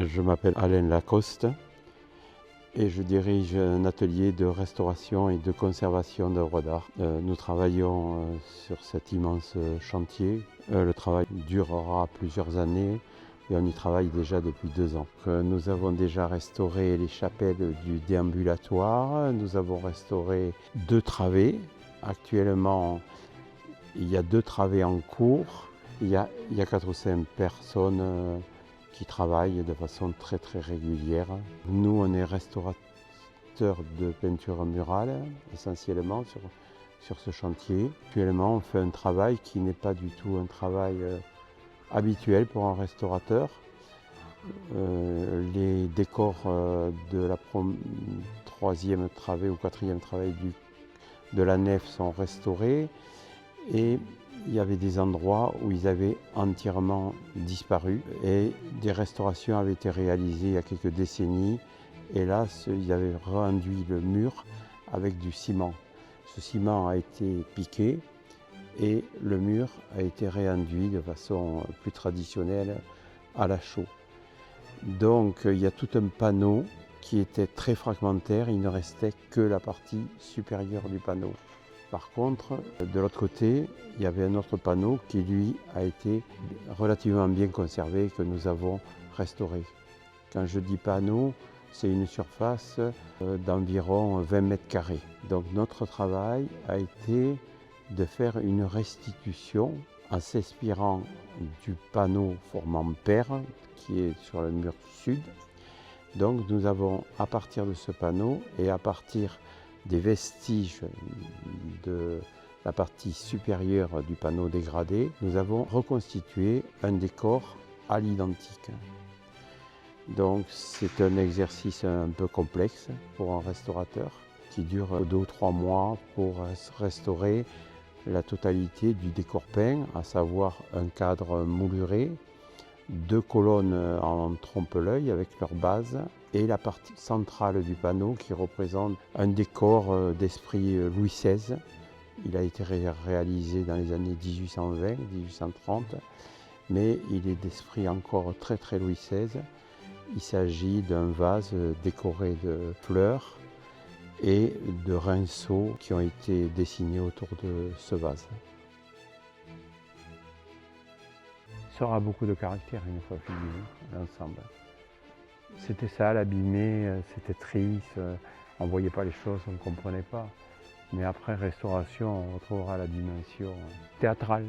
Je m'appelle Alain Lacoste et je dirige un atelier de restauration et de conservation d'œuvres d'art. Nous travaillons sur cet immense chantier. Le travail durera plusieurs années et on y travaille déjà depuis 2 ans. Nous avons déjà restauré les chapelles du déambulatoire, nous avons restauré 2 travées. Actuellement, il y a 2 travées en cours. Il y a 4 ou 5 personnes qui travaillent de façon très régulière. Nous, on est restaurateurs de peinture murale, essentiellement sur ce chantier. Actuellement, on fait un travail qui n'est pas du tout un travail habituel pour un restaurateur. Les décors de la 3e travée ou 4e travée de la nef sont restaurés et il y avait des endroits où ils avaient entièrement disparu et des restaurations avaient été réalisées il y a quelques décennies et là ils avaient renduit le mur avec du ciment. Ce ciment a été piqué et le mur a été réenduit de façon plus traditionnelle à la chaux. Donc il y a tout un panneau qui était très fragmentaire, il ne restait que la partie supérieure du panneau. Par contre, de l'autre côté, il y avait un autre panneau qui, lui, a été relativement bien conservé, que nous avons restauré. Quand je dis panneau, c'est une surface d'environ 20 mètres carrés. Donc notre travail a été de faire une restitution en s'inspirant du panneau formant paire, qui est sur le mur sud. Donc nous avons, à partir de ce panneau et à partir des vestiges de la partie supérieure du panneau dégradé, nous avons reconstitué un décor à l'identique. Donc c'est un exercice un peu complexe pour un restaurateur qui dure 2 ou 3 mois pour restaurer la totalité du décor peint, à savoir un cadre mouluré, 2 colonnes en trompe-l'œil avec leur base et la partie centrale du panneau qui représente un décor d'esprit Louis XVI. Il a été réalisé dans les années 1820-1830, mais il est d'esprit encore très Louis XVI. Il s'agit d'un vase décoré de fleurs et de rinceaux qui ont été dessinés autour de ce vase. Ça aura beaucoup de caractère une fois fini l'ensemble. C'était ça, l'abîmer, c'était triste, on ne voyait pas les choses, on ne comprenait pas. Mais après restauration, on retrouvera la dimension théâtrale.